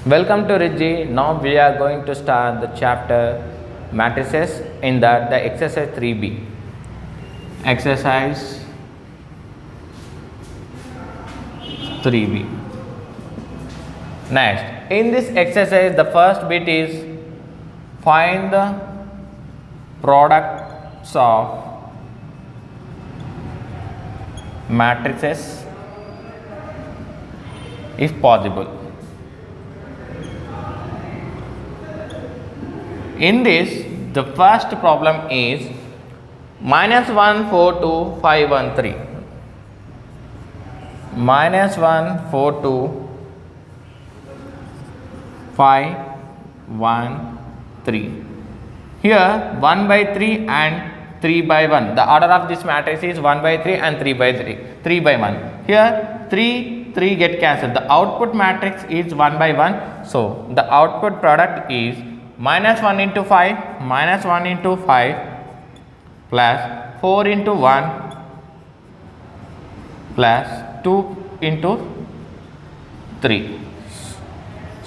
Welcome to Ridgy. Now we are going to start the chapter matrices, in that the exercise 3b. Exercise 3b. Next, in this exercise the first bit is find the products of matrices if possible. In this, the first problem is -1, 4, 2, 5, 1, 3. -1, 4, 2, 5, 1, 3. Here 1 by 3 and 3 by 1. The order of this matrix is 1 by 3 and 3 by 3. 3 by 1. Here 3 get cancelled. The output matrix is 1 by 1. So the output product is -1 into 5, -1 into 5 plus 4 into 1 plus 2 into 3.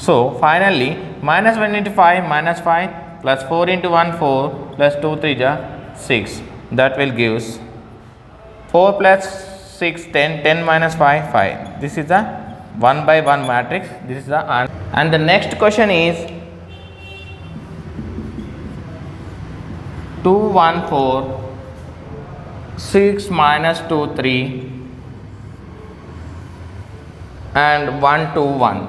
So finally -1 into 5 -5 plus 4 into 1 4 plus 2 3 ja 6. That will gives 4 plus 6 10, 10 minus 5 5. This is the 1 by 1 matrix. This is the answer. And the next question is 2 1 4 6 minus 2 3 and 1 2 1.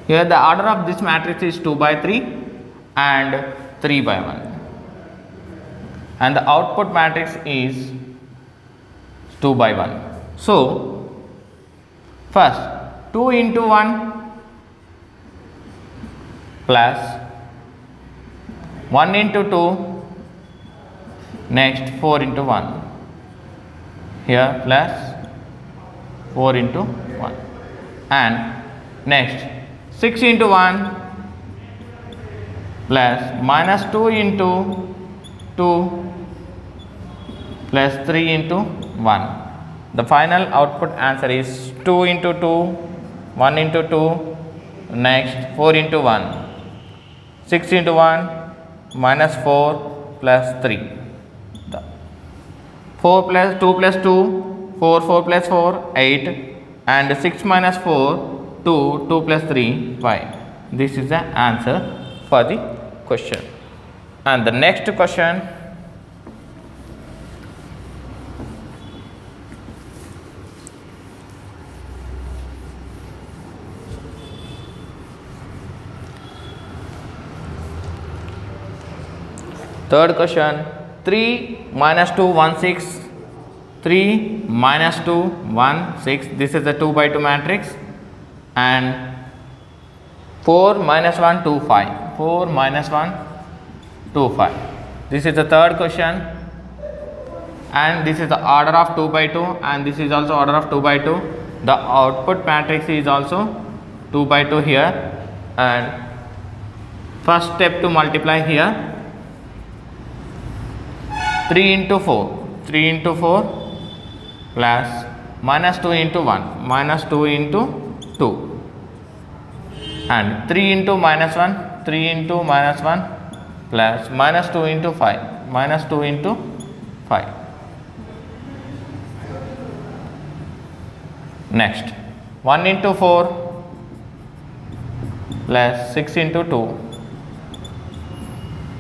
Here the order of this matrix is 2 by 3 and 3 by 1, and the output matrix is 2 by 1. So first 2 into 1 plus 1 into 2, next 4 into 1, here plus 4 into 1, and next 6 into 1 plus minus 2 into 2 plus 3 into 1. The final output answer is 2 into 2, 1 into 2, next 4 into 1, 6 into 1 minus 4 plus 3. 4 plus 2 plus 2, 4 4 plus 4 8, and 6 minus 4 2, 2 plus 3 5. This is the answer for the question. And the next question, third question, 3 minus 2 1 6, 3 minus 2 1 6. This is the 2 by 2 matrix, and 4 minus 1 2 5, 4 minus 1 2 5. This is the third question, and this is the order of 2 by 2, and this is also order of 2 by 2. The output matrix is also 2 by 2 here, and first step to multiply here 3 into 4, 3 into 4 plus minus 2 into 1, minus 2 into 2, and 3 into minus 1, 3 into minus 1 plus minus 2 into 5, minus 2 into 5. Next 1 into 4 plus 6 into 2,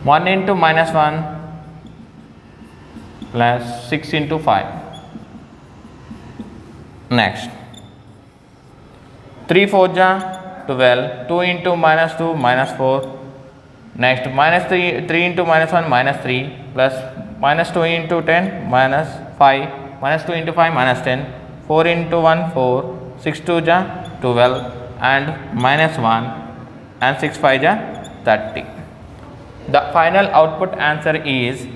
1 into minus 1 plus 6 into 5. Next 3 4 ja 12, 2 into minus 2 minus 4, next minus 3 into minus 1 minus 3 plus minus 2 into 10 minus 5, minus 2 into 5 minus 10, 4 into 1 4, 6 2 ja 12, and minus 1, and 6 5 ja 30. The final output answer is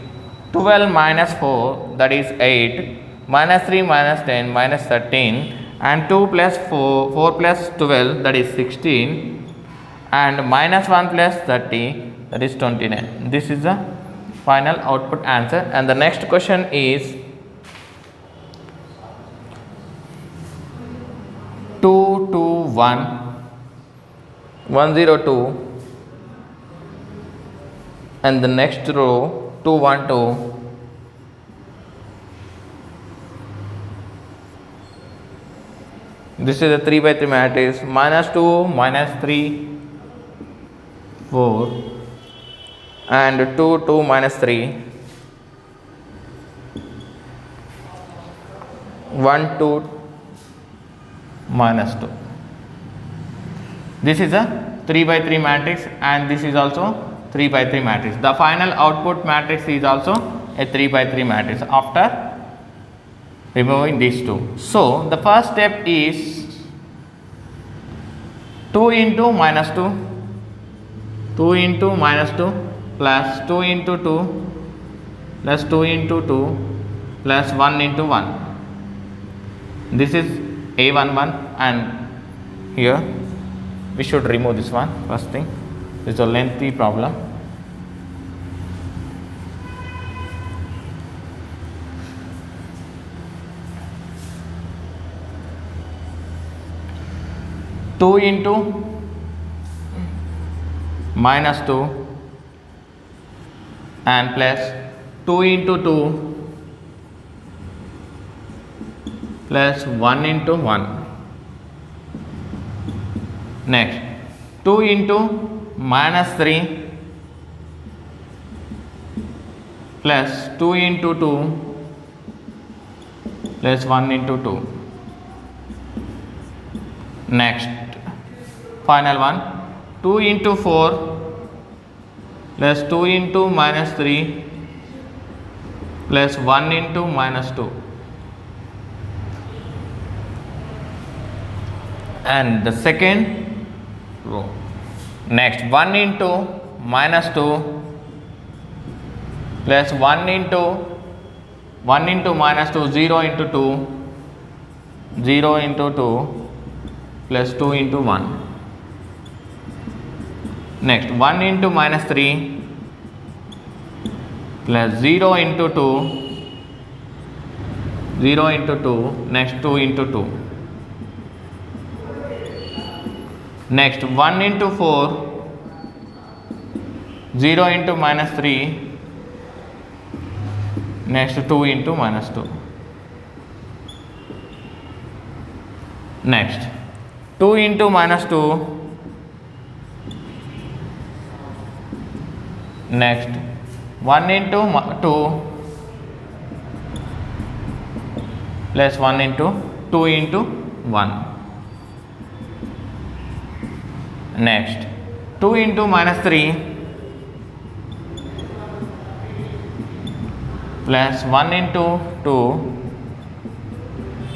12 minus 4, that is 8, minus 3 minus 10 minus 13, and 2 plus 4, 4 plus 12, that is 16, and minus 1 plus 30, that is 29. This is the final output answer. And the next question is 2 2 1, 1 0 2, and the next row 2 1 2, this is a 3 by 3 matrix, minus 2 minus 3 4, and 2 2 minus 3, 1 2 minus 2. This is a 3 by 3 matrix, and this is also 3 by 3 matrix. The final output matrix is also a 3 by 3 matrix after removing these two. So the first step is 2 into minus 2, 2 into minus 2 plus 2 into 2 plus 2 into 2 plus 1 into 1. This is A11, and here we should remove this one first thing. This is a lengthy problem. Two into minus 2 and plus 2 into 2 plus 1 into 1. Next 2 into minus 3 plus 2 into 2 plus 1 into 2. Next final one, 2 into 4 plus 2 into minus 3 plus 1 into minus 2. And the second row. Next 1 into minus 2 plus 1 into minus 2, 0 into 2, 0 into 2 plus 2 into 1. Next 1 into minus 3 plus 0 into 2, 0 into 2, next 2 into 2. Next 1 into 4, 0 into minus 3, next 2 into minus 2. Next 2 into minus 2, next 1 into 2 plus 1 into 2 into 1. Next 2 into minus 3 plus 1 into 2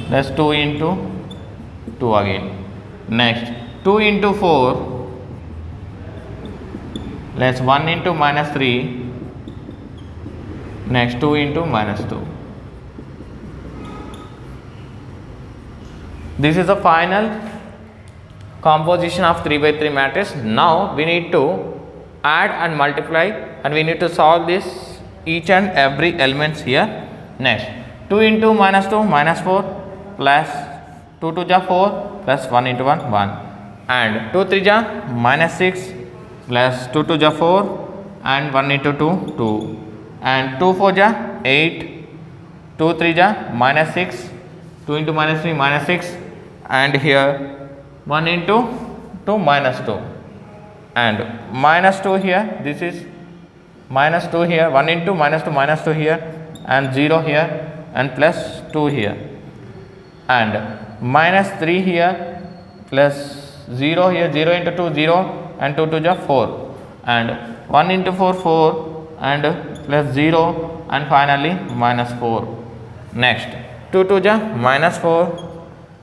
plus 2 into 2 again. Next 2 into 4 plus 1 into minus 3, next 2 into minus 2. This is the final composition of 3 by 3 matrix. Now we need to add and multiply, and we need to solve this each and every elements here. Next 2 into minus 2 minus 4 plus 2 to ja 4 plus 1 into 1 1, and 2 3 ja minus 6 plus 2 to ja 4 and 1 into 2 2, and 2 4 ja 8, 2 3 ja minus 6, 2 into minus 3 minus 6, and here 1 into 2 minus 2, and minus 2 here, this is minus 2 here, 1 into minus 2 here, and 0 here, and plus 2 here, and minus 3 here plus 0 here, 0 into 2 0, and 2 to ja 4, and 1 into 4 4, and plus 0, and finally minus 4. Next 2 to ja minus 4,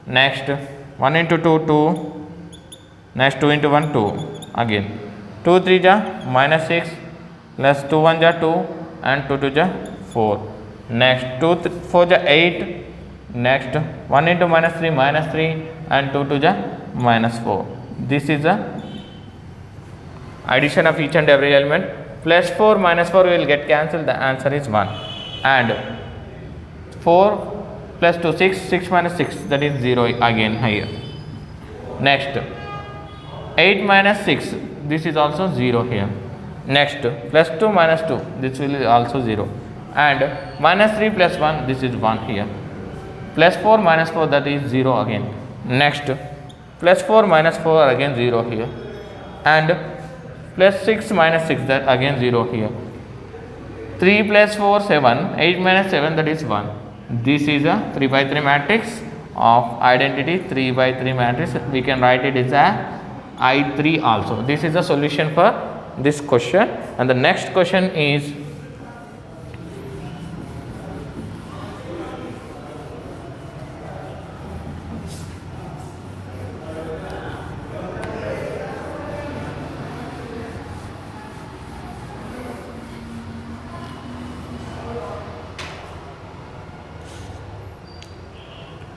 next 1 into 2 2, next 2 into 1 2 again, 2 3 ja minus 6 plus 2 1 ja 2, and 2 2 ja 4, next 2 4 ja 8, next 1 into minus 3 and 2 2 ja minus 4. This is the addition of each and every element. Plus 4 minus 4 will get cancelled, the answer is 1, and 4 plus 2 6, 6 minus 6, that is 0 again here. Next 8 minus 6, this is also 0 here. Next plus 2 minus 2, this will be also 0, and minus 3 plus 1, this is 1 here. Plus 4 minus 4, that is 0 again. Next plus 4 minus 4, again 0 here, and plus 6 minus 6, that again 0 here. 3 plus 4 7, 8 minus 7, that is 1. This is a 3 by 3 matrix of identity 3 by 3 matrix. We can write it as a I3 also. This is the solution for this question. And the next question is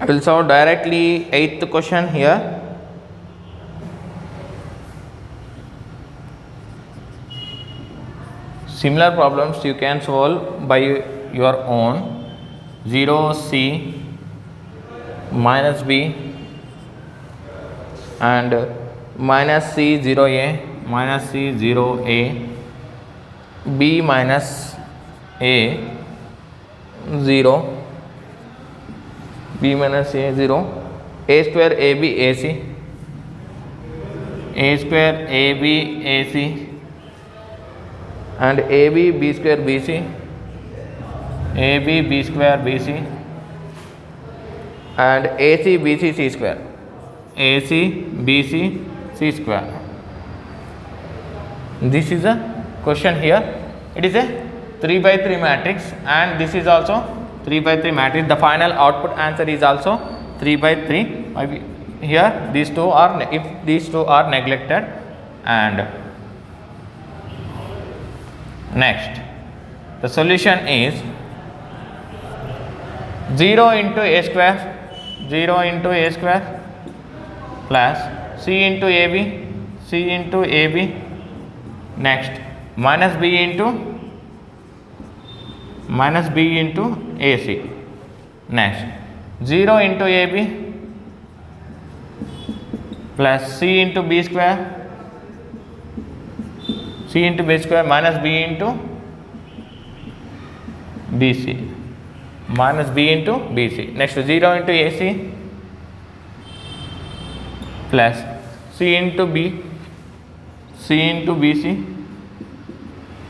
I will solve directly 8th question here. Similar problems you can solve by your own. 0c minus b and minus c 0a minus c 0a, b minus a 0, b minus a 0, a square ab ac, a square ab ac, and ab b square bc, ab b square bc, and ac bc c square, ac bc c square. This is a question here. It is a 3 by 3 matrix, and this is also 3 by 3 matrix. The final output answer is also 3 by 3. Here these two are, if these two are neglected. And next the solution is 0 into a square, 0 into a square plus c into ab, c into ab. Next minus b into AC. Next 0 into AB plus C into B square, C into B square minus B into BC, minus B into BC. Next 0 into AC plus C into B, C into BC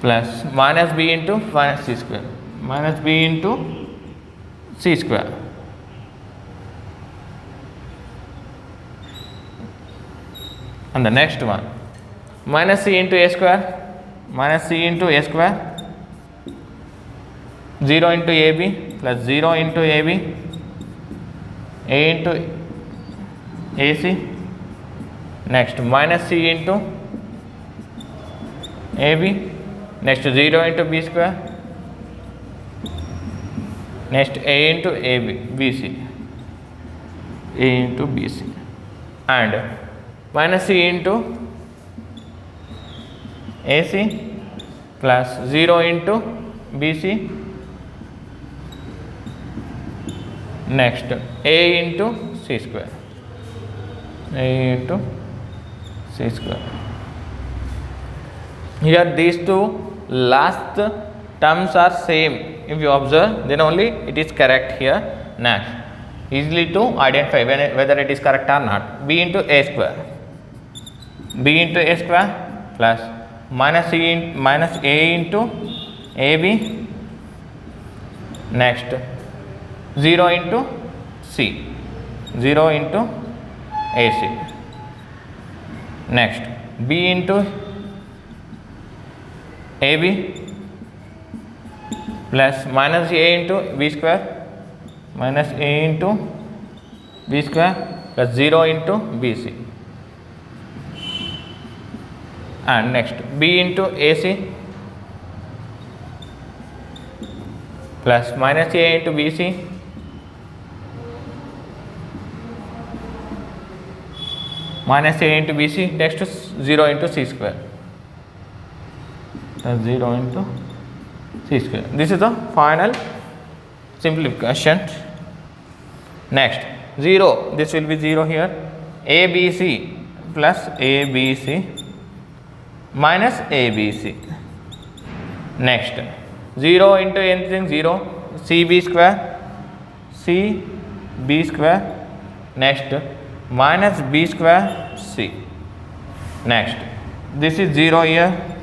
plus minus B into minus C square, minus b into c square. And the next one, minus c into a square, minus c into a square, 0 into ab plus 0 into ab, a into ac. Next minus c into ab. Next 0 into b square. Next a into AB, BC, a into BC, and minus c into AC plus 0 into BC. Next a into c square, a into c square. Here these two last terms are same. If you observe, then only it is correct here. Next, easily to identify whether it is correct or not. B into a square, b into a square plus minus c in, minus a into ab. Next 0 into c, 0 into ac. Next b into ab plus minus a into b square, minus a into b square plus 0 into bc. And next b into ac plus minus a into bc minus a into bc. Next 0 into c square, that's 0 into c square. This is the final simplification. Next 0, this will be 0 here, ABC plus ABC minus ABC. Next 0 into anything 0, CB square, CB square. Next minus B square C. Next this is 0 here,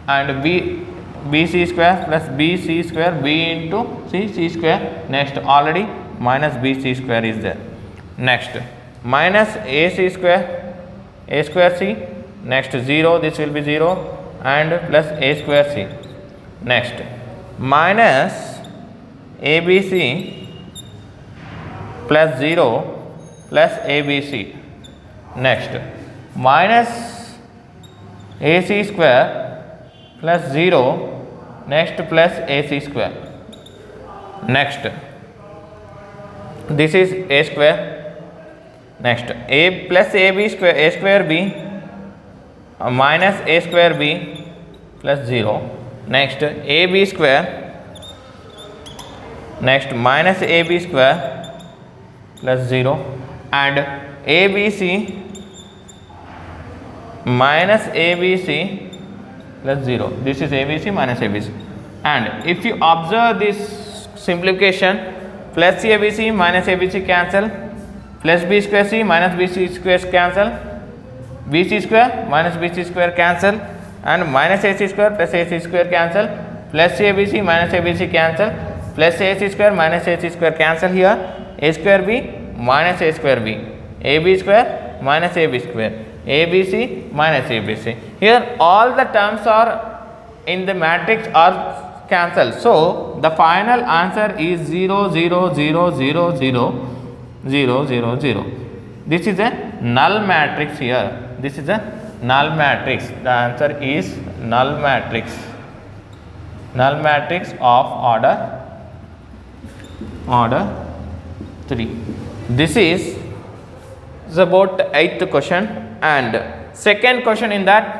and BC square plus BC square, B into C square. Next already minus BC square is there. Next minus AC square, A square C. Next 0, this will be 0, and plus A square C. Next minus ABC plus 0 plus ABC. Next minus AC square plus 0, next plus AC square. Next this is A square. Next A plus AB square, A square B minus A square B plus 0. Next AB square. Next minus AB square plus 0, and ABC minus ABC plus 0. This is ABC minus ABC. And if you observe this simplification, plus ABC minus ABC cancel, plus B square C minus BC square cancel, BC square minus BC square cancel, and minus AC square plus AC square cancel, plus ABC minus ABC cancel, plus AC square minus AC square cancel here, A square B minus A square B, AB square minus AB square, ABC minus ABC. Here all the terms are in the matrix are cancelled. So the final answer is 0 0 0 0 0 0 0 0. This is a null matrix here. This is a null matrix. The answer is null matrix. Null matrix of order 3. This is about 8th question, and second question in that,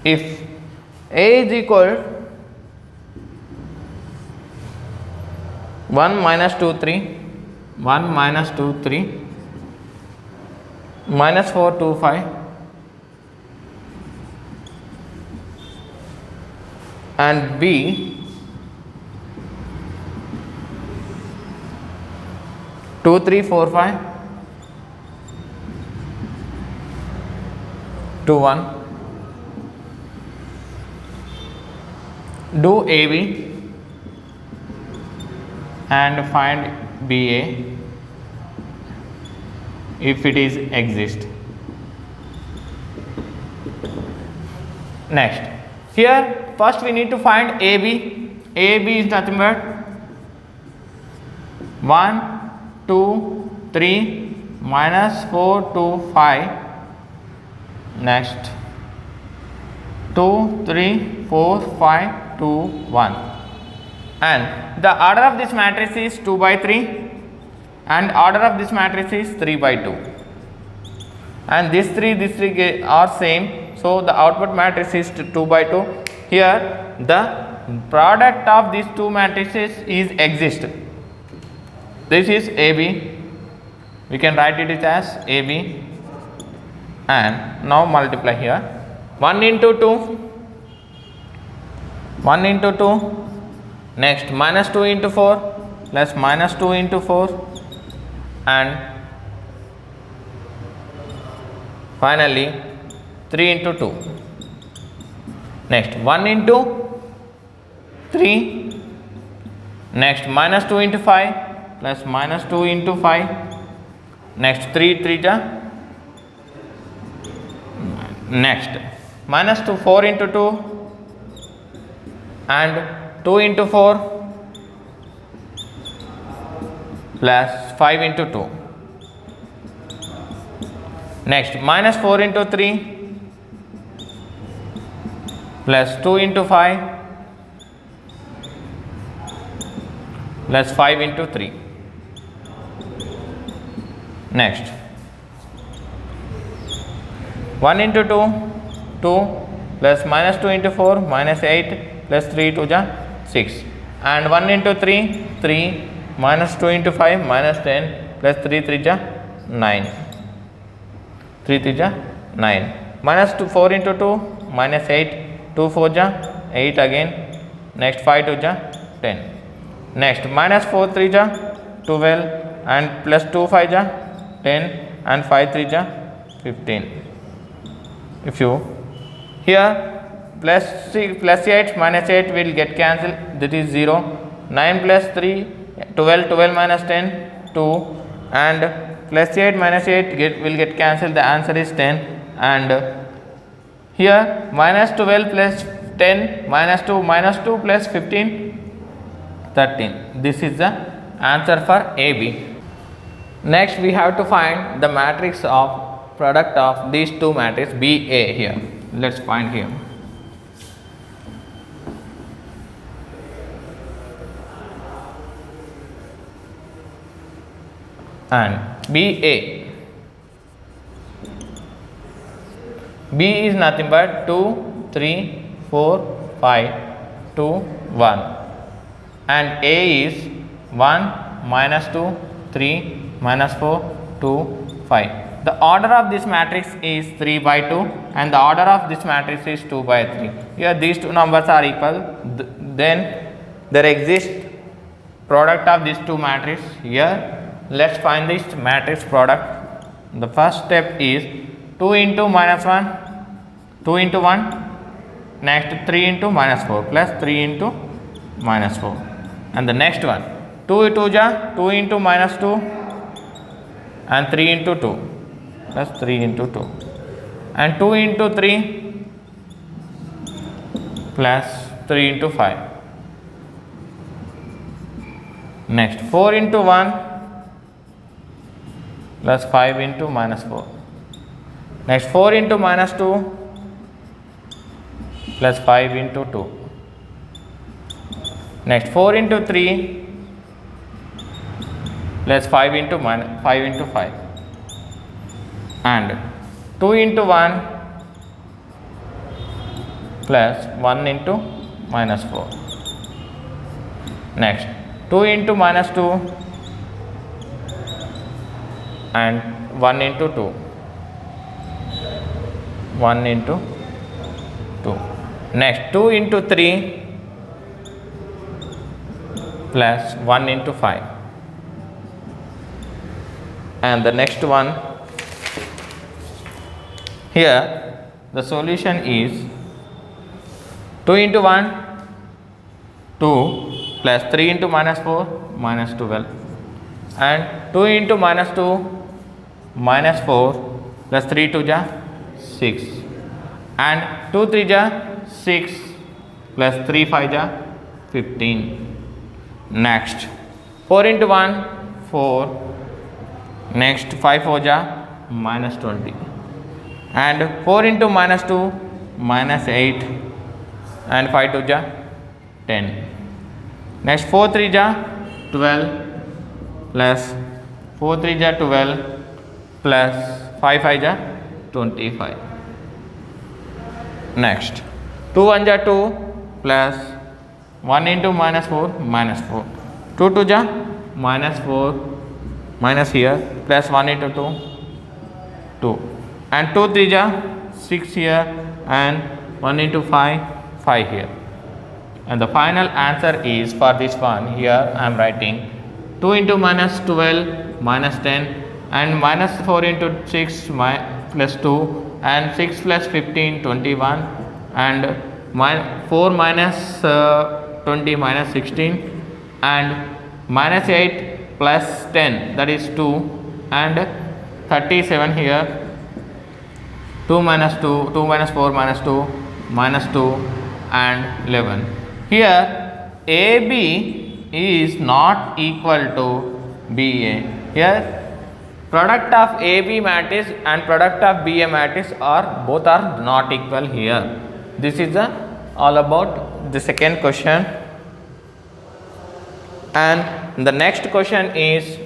if A is equal 1 minus 2 3, 1 minus 2 3, minus 4 2 5, and B 2 3 4 5 2 1. Do AB and find BA if it is exist. Next, here first we need to find AB. AB is nothing but 1 2 3 minus 4 2 5. Next 2 3 4 5 2 1, and the order of this matrix is 2 by 3, and order of this matrix is 3 by 2, and these three are same, so the output matrix is 2 by 2. Here the product of these two matrices is exist. This is AB, we can write it as AB, and now multiply here 1 into 2, 1 into 2, next minus 2 into 4 plus minus 2 into 4, and finally 3 into 2. Next 1 into 3, next minus 2 into 5 plus minus 2 into 5, next 3 3 ja, next minus 2 4 into 2, and 2 into 4 plus 5 into 2. Next, minus 4 into 3 plus 2 into 5 plus 5 into 3. Next, 1 into 2, 2 plus minus 2 into 4 minus 8 plus 3 to the 6, and 1 into 3, 3 minus 2 into 5 minus 10 plus 3 3 ja 9, 3 3 ja 9, minus 2 4 into 2 minus 8, 2 4 ja 8 again, next 5 2 ja 10, next minus 4 3 ja 12 and plus 2 5 ja 10 and 5 3 ja 15. If you here plus 6 plus 8 minus 8 will get cancelled, that is 0, 9 plus 3 12, 12 minus 10 2, and plus 8 minus 8 will get cancelled, the answer is 10, and here minus 12 plus 10 minus 2 plus 15 13. This is the answer for AB. Next we have to find the matrix of product of these two matrices BA here. Let's find here. And BA, B is nothing but 2 3 4 5 2 1, and A is 1 minus 2 3 minus 4 2 5. The order of this matrix is 3 by 2 and the order of this matrix is 2 by 3. Here these two numbers are equal, then there exists product of these two matrices. Here let's find this matrix product. The first step is 2 into minus 1, 2 into 1, next 3 into minus 4 plus 3 into minus 4, and the next one 2 2 ja 2 into minus 2 and 3 into 2 plus 3 into 2, and 2 into 3 plus 3 into 5, next 4 into 1 plus 5 into minus 4, next 4 into minus 2 plus 5 into 2, next 4 into 3 plus 5 into 5, and 2 into 1 plus 1 into minus 4, next 2 into minus 2 and 1 into 2, 1 into 2, next 2 into 3 plus 1 into 5, and the next one. Here the solution is 2 into 1 2 plus 3 into minus 4 minus 12, and 2 into minus 2 minus 4 plus 3 2 ja 6, and 2 3 ja 6 plus 3 5 ja 15. Next 4 into 1 4, next 5 4 ja minus 20, and 4 into minus 2 minus 8 and 5 2 ja 10, next 4 3 ja 12 plus 4 3 ja 12 plus 5 5 ja 25, next 2 1 ja 2 plus 1 into minus 4 minus 4, 2 2 ja minus 4 minus here plus 1 into 2 2, and 2 3 ja 6 here and 1 into 5 5 here, and the final answer is for this one. Here I am writing 2 into minus 12 minus 10 and minus 4 into 6 plus 2 and 6 plus 15 21 and 4 minus 20 minus 16 and minus 8 plus 10, that is 2, and 37 here, 2 minus 2, 2 minus 4 minus 2 minus 2 and 11. Here AB is not equal to BA. Here product of AB matrix and product of BA matrix are both are not equal here. This is all about the second question. And the next question is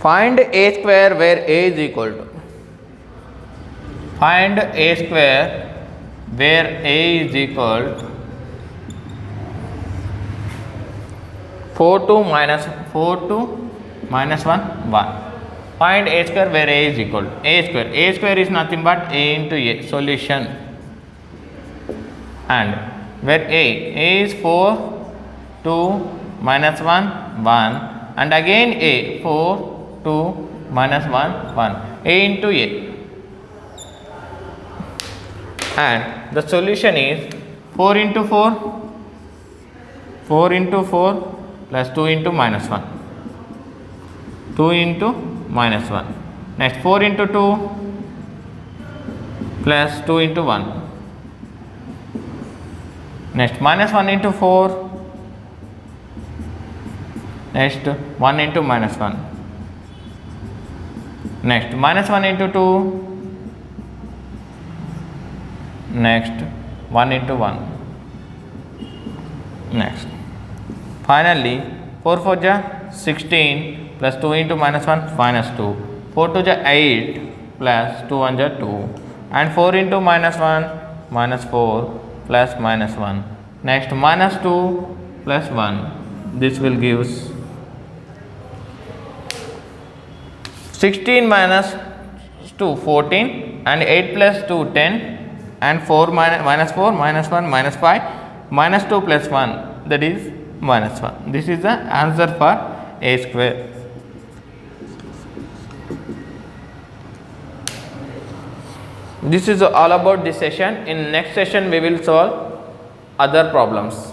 find a square where a is equal to. Find a square where a is equal to 4 to minus 1 1. Find a square where a is equal to a square. A square is nothing but a into a solution, and where a is 4 2 minus 1 1, and again a 4 2 minus 1 1, a into a, and the solution is 4 into 4 plus 2 into minus 1, 2 into minus 1. Next 4 into 2 plus 2 into 1. Next minus 1 into 4. Next 1 into minus 1. Next minus 1 into 2. Next 1 into 1. Next finally 4 4 ja 16 plus 2 into minus 1 minus 2. 4 2 ja 8 plus 2 1 ja 2, and 4 into minus 1 minus 4 plus minus 1. Next minus 2 plus 1. This will give 16 minus 2 14, and 8 plus 2 10, and 4 minus 4 minus 1 minus 5 minus 2 plus 1, that is minus 1. This is the answer for a square. This is all about this session. In next session we will solve other problems.